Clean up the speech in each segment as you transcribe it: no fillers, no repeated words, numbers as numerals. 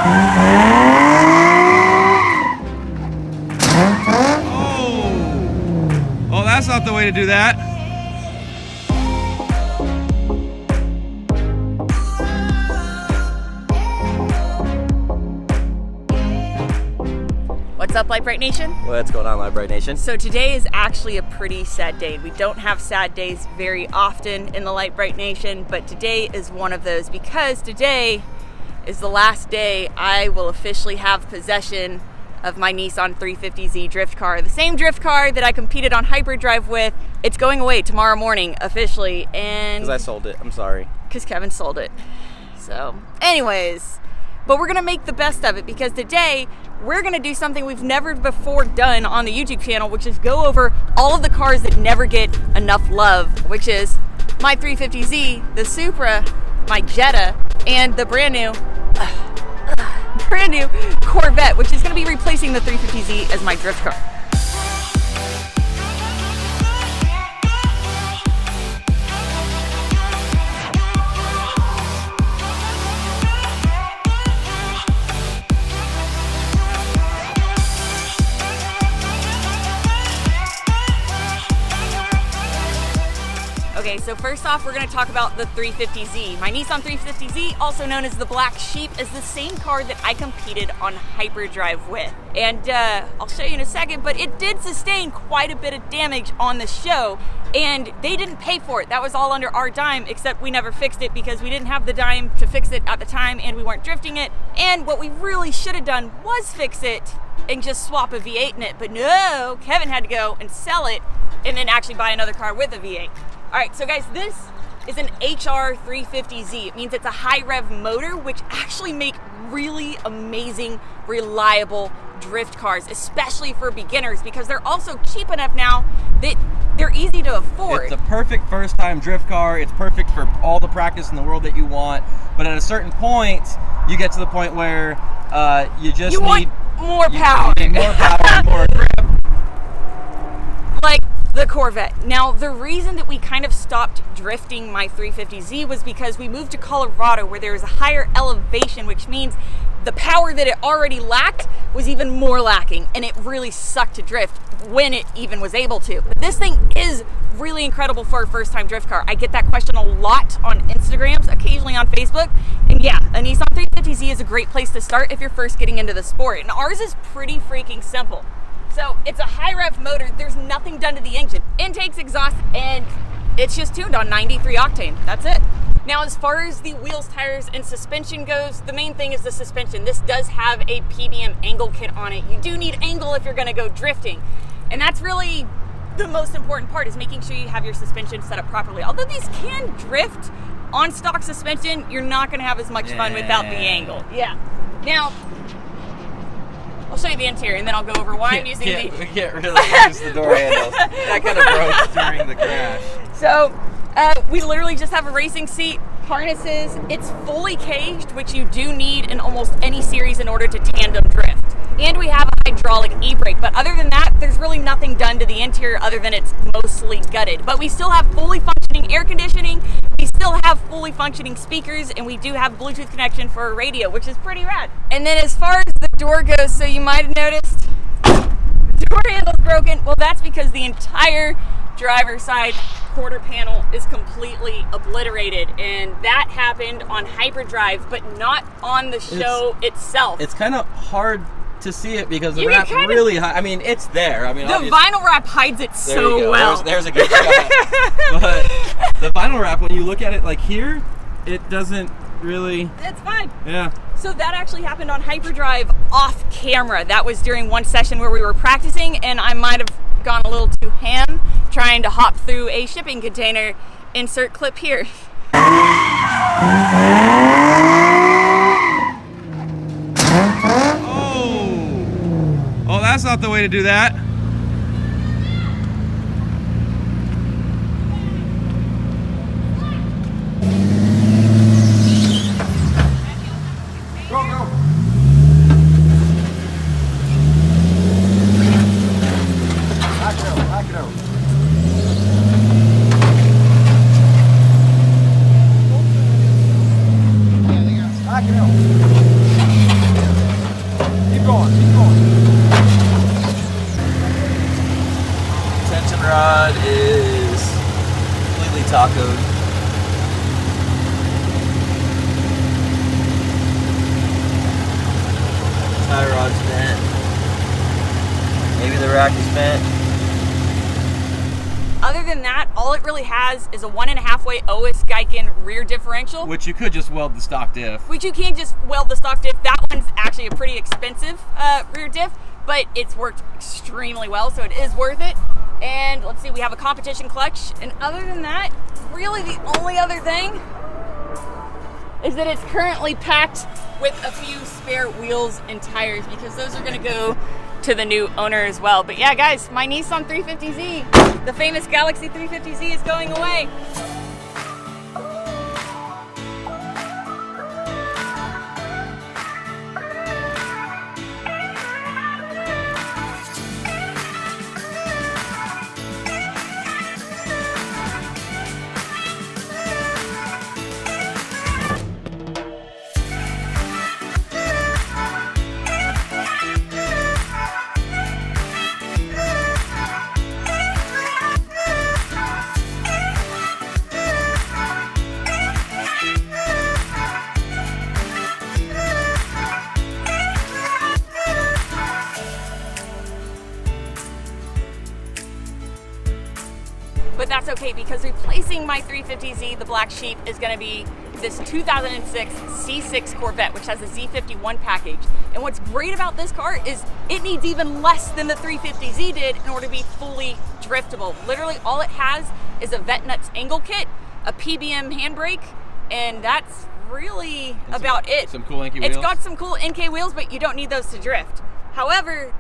Oh, that's not the way to do that. What's up, Lite Brite Nation? What's going on, Lite Brite Nation? So today is actually a pretty sad day. We don't have sad days very often in the Lite Brite Nation, but today is one of those because today is the last day I will officially have possession of my Nissan 350Z drift car. The same drift car that I competed on Hyperdrive with. It's going away tomorrow morning officially, and... Because I sold it, I'm sorry. Because Kevin sold it. So, anyways, but we're gonna make the best of it because today we're gonna do something we've never before done on the YouTube channel, which is go over all of the cars that never get enough love, which is my 350Z, the Supra, my Jetta, and the brand new Corvette, which is gonna be replacing the 350Z as my drift car. Okay, so first off, we're going to talk about the 350Z. My Nissan 350Z, also known as the Black Sheep, is the same car that I competed on Hyperdrive with. And I'll show you in a second, but it did sustain quite a bit of damage on the show, and they didn't pay for it. That was all under our dime, except we never fixed it because we didn't have the dime to fix it at the time, and we weren't drifting it. And what we really should have done was fix it and just swap a V8 in it. But no, Kevin had to go and sell it and then actually buy another car with a V8. All right, so guys, this is an HR 350Z. It means it's a high rev motor, which actually make really amazing, reliable drift cars, especially for beginners, because they're also cheap enough now that they're easy to afford. It's a perfect first time drift car. It's perfect for all the practice in the world that you want. But at a certain point, you get to the point where you want more power. You need more power, more grip. Like the Corvette. Now, the reason that we kind of stopped drifting my 350Z was because we moved to Colorado where there was a higher elevation, which means the power that it already lacked was even more lacking, and it really sucked to drift when it even was able to. But this thing is really incredible for a first-time drift car. I get that question a lot on Instagrams, occasionally on Facebook, and yeah, a Nissan 350Z is a great place to start if you're first getting into the sport, and ours is pretty freaking simple. So it's a high rev motor, there's nothing done to the engine. Intakes, exhaust, and it's just tuned on 93 octane, that's it. Now as far as the wheels, tires, and suspension goes, the main thing is the suspension. This does have a PBM angle kit on it. You do need angle if you're gonna go drifting. And that's really the most important part, is making sure you have your suspension set up properly. Although these can drift on stock suspension, you're not gonna have as much fun without the angle. Yeah. Now, I'll show you the interior, and then I'll go over why I'm using the... We can't really use the door handles. That kind of broke during the crash. So, we literally just have a racing seat, harnesses. It's fully caged, which you do need in almost any series in order to tandem drift. And we have a hydraulic e-brake, but other than that, there's really nothing done to the interior other than it's mostly gutted. But we still have fully functioning air conditioning, we still have fully functioning speakers, and we do have Bluetooth connection for a radio, which is pretty rad. And then as far as the door goes, so you might have noticed the door handle's broken. Well, that's because the entire driver's side quarter panel is completely obliterated, and that happened on Hyperdrive, but not on the show itself. It's kind of hard to see it because the wrap's really high. I mean, it's there. I mean, the vinyl wrap hides it so well. There's a good shot. But the vinyl wrap, when you look at it like here, it doesn't really... It's fine. Yeah. So that actually happened on Hyperdrive off camera. That was during one session where we were practicing, and I might have gone a little too ham trying to hop through a shipping container. Insert clip here. Oh, that's not the way to do that. keep going, keep going. Tension rod is completely tacoed. Tie rod's bent. Maybe the rack is bent. Other than that, all it really has is a 1.5-way OS Geiken rear differential. Which you could just weld the stock diff. Which you can just weld the stock diff. That one's actually a pretty expensive rear diff, but it's worked extremely well, so it is worth it. And let's see, we have a competition clutch. And other than that, really the only other thing is that it's currently packed with a few spare wheels and tires because those are gonna go to the new owner as well. But yeah, guys, my Nissan 350Z, the famous Galaxy 350Z, is going away. But that's okay because replacing my 350Z, the black sheep, is going to be this 2006 C6 Corvette, which has a Z51 package. And what's great about this car is it needs even less than the 350Z did in order to be fully driftable. Literally all it has is a Vet Nuts angle kit, a PBM handbrake, and that's really about it. Some cool NK wheels. It's got some cool NK wheels, but you don't need those to drift. However,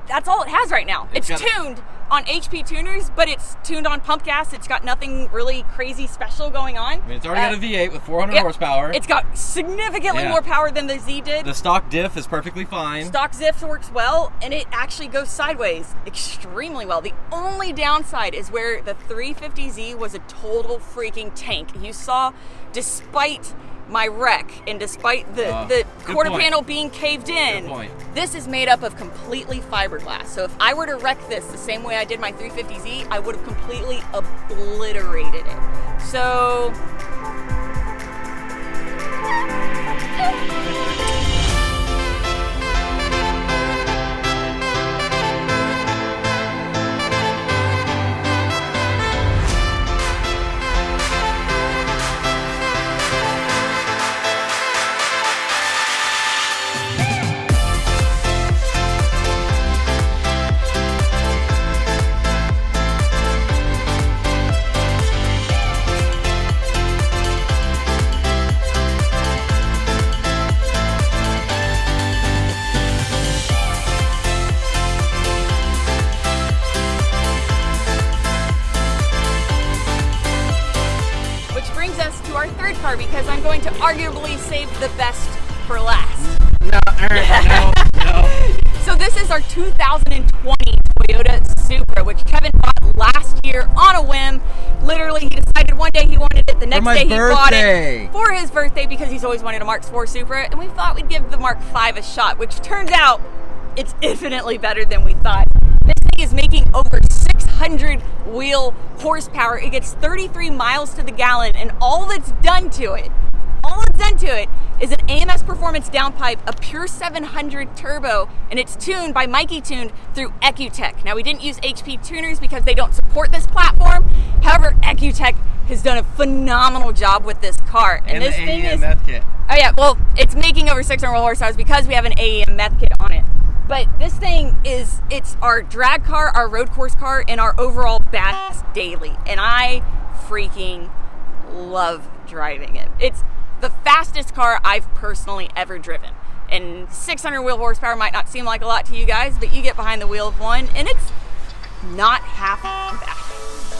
that's all it has right now. It's tuned on HP tuners, but it's tuned on pump gas. It's got nothing really crazy special going on. I mean, it's already got a V8 with 400 horsepower. It's got significantly more power than the Z did. The stock diff is perfectly fine. Stock diff works well, and it actually goes sideways extremely well. The only downside is where the 350Z was a total freaking tank. You saw, despite my wreck and despite the quarter panel being caved in, this is made up of completely fiberglass. So if I were to wreck this the same way I did my 350Z, I would have completely obliterated it. So because I'm going to arguably save the best for last. No. So this is our 2020 Toyota Supra, which Kevin bought last year on a whim. Literally, he decided one day he wanted it, the next day he bought it for his birthday because he's always wanted a Mark IV Supra, and we thought we'd give the Mark V a shot, which turns out it's infinitely better than we thought. This thing is making over 600 wheel horsepower. It gets 33 miles to the gallon, and all it's done to it is an AMS Performance downpipe, a pure 700 turbo, and it's tuned by Mikey Tuned through EcuTech. Now, we didn't use HP tuners because they don't support this platform. However, EcuTech has done a phenomenal job with this car. And this the thing AEM is, meth kit. Oh yeah, well, it's making over 600 horsepower because we have an AEM meth kit on it. But this thing it's our drag car, our road course car, and our overall badass daily. And I freaking love driving it. It's the fastest car I've personally ever driven. And 600 wheel horsepower might not seem like a lot to you guys, but you get behind the wheel of one, and it's not half bad.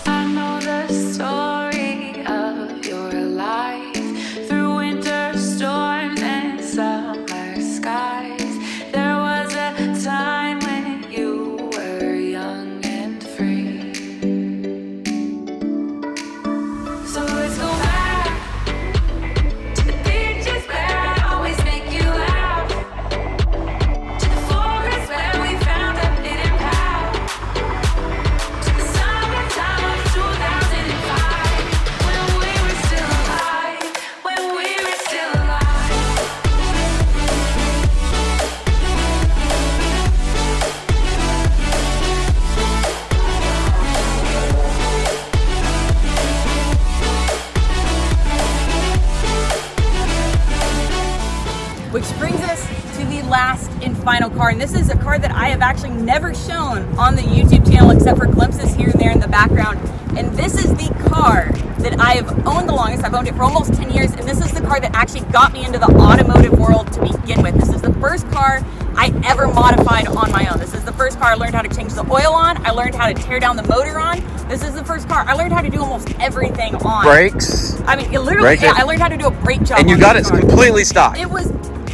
I know the story of your life through winter storms and summer skies. There was a time when you were young and free. So let's go back to the beaches where I always make you laugh, to the Which brings us to the last and final car, and this is a car that I have actually never shown on the YouTube channel except for glimpses here and there in the background. And this is the car that I have owned the longest. I've owned it for almost 10 years, and this is the car that actually got me into the automotive world to begin with. This is the first car I ever modified on my own. This is the first car I learned how to change the oil on. I learned how to tear down the motor on. This is the first car I learned how to do almost everything on. Brakes. I mean, literally, yeah, I learned how to do a brake job. And you got it completely stock. It was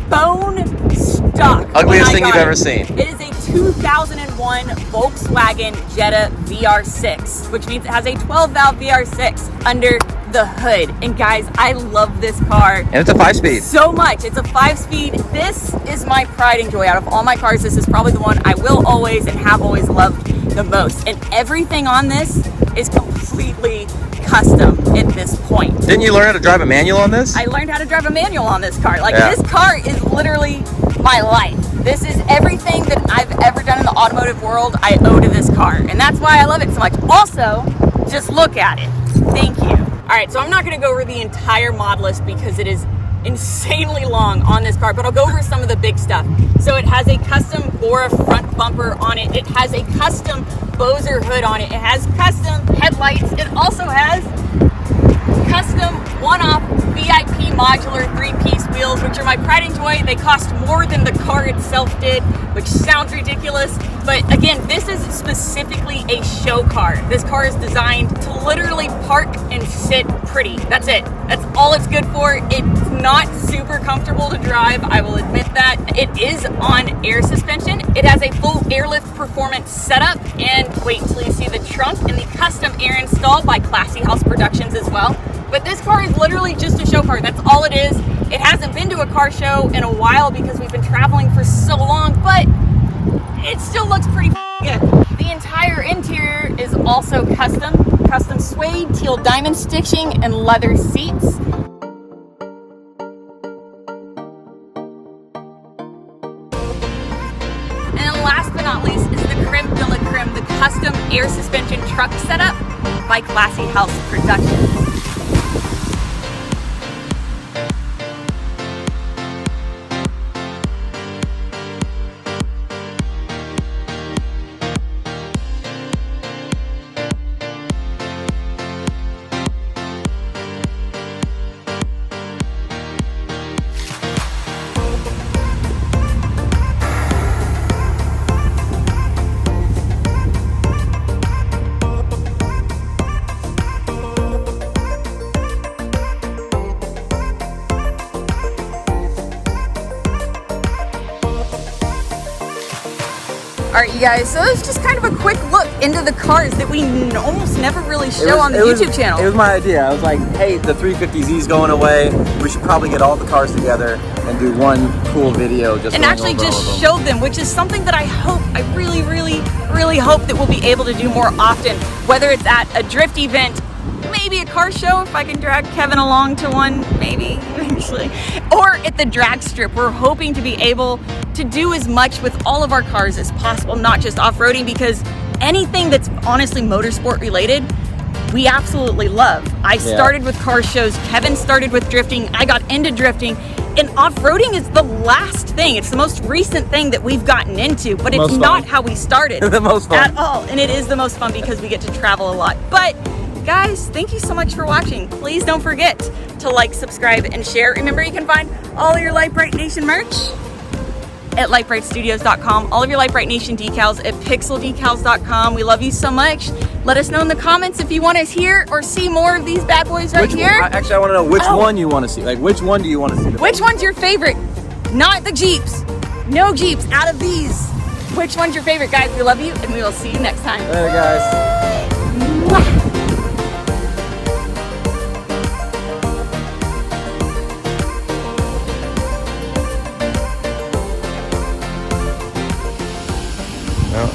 bone stock. Ugliest thing you've ever seen. It is a 2001 Volkswagen Jetta VR6, which means it has a 12-valve VR6 under the hood. And guys, I love this car. And it's a 5-speed. So much. It's a 5-speed. This is my pride and joy. Out of all my cars, this is probably the one I will always and have always loved the most. And everything on this is completely custom at this point. Didn't you learn how to drive a manual on this? I learned how to drive a manual on this car. Like, yeah. This car is literally my life. This is everything that I've ever done in the automotive world I owe to this car. And that's why I love it so much. Also, just look at it. Thank you. All right, so I'm not gonna go over the entire mod list because it is insanely long on this car, but I'll go over some of the big stuff. So it has a custom Bora front bumper on it. It has a custom Bozer hood on it. It has custom headlights. It also has custom one-off VIP modular 3-piece wheels, which are my pride and joy. They cost more than the car itself did, which sounds ridiculous. But again, this is specifically a show car. This car is designed to literally park and sit pretty. That's it. That's all it's good for. It's not super comfortable to drive, I will admit that. It is on air suspension. It has a full airlift performance setup, and wait till you see the trunk and the custom air install by Classy House Productions as well. But this car is literally just a show car. That's all it is. It hasn't been to a car show in a while because we've been traveling for so long, but it still looks pretty good. The entire interior is also custom suede, teal diamond stitching, and leather seats. And then last but not least is the creme de la creme, the custom air suspension truck setup by Classy House Productions. Alright, you guys, so it's just kind of a quick look into the cars that we almost never really show on the YouTube channel. It was my idea. I was like, hey, the 350Z is going away. We should probably get all the cars together and do one cool video just and actually just show them, which is something that I really hope that we'll be able to do more often, whether it's at a drift event, maybe a car show if I can drag Kevin along to one, maybe eventually, or at the drag strip. We're hoping to be able to do as much with all of our cars as possible, not just off-roading, because anything that's honestly motorsport related, we absolutely love. I started with car shows, Kevin started with drifting, I got into drifting, and off-roading is the last thing. It's the most recent thing that we've gotten into, but it's not how we started the most fun at all. And it is the most fun because we get to travel a lot. But guys, thank you so much for watching. Please don't forget to like, subscribe, and share. Remember, you can find all your Lite Brite Nation merch at LiteBriteStudios.com. All of your Lite Brite Nation decals at PixelDecals.com. We love you so much. Let us know in the comments if you want to hear or see more of these bad boys right here. Actually, I want to know which one you want to see. Like, which one do you want to see? Which one's your favorite? Not the Jeeps. No Jeeps out of these. Which one's your favorite, guys? We love you, and we will see you next time. Later, guys. Mwah.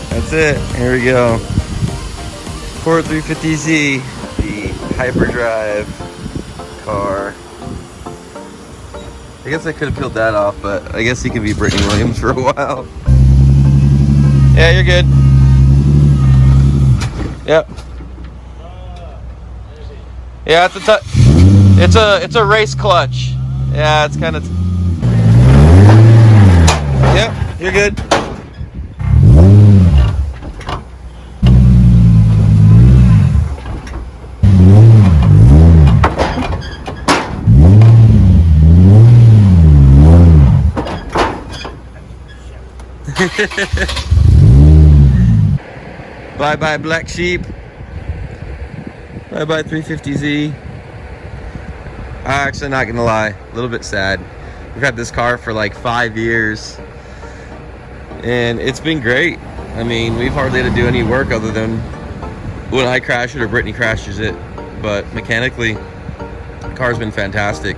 That's it. Here we go. Ford 350Z, the hyperdrive car. I guess I could have peeled that off, but I guess he could be Brittany Williams for a while. Yeah, you're good. Yep. Yeah, it's a race clutch. Yeah, it's kind of. good. Bye bye Black Sheep. Bye bye 350Z. Actually, not gonna lie, a little bit sad. We've had this car for like 5 years and it's been great. I mean, we've hardly had to do any work other than when I crash it or Brittany crashes it, but mechanically the car's been fantastic.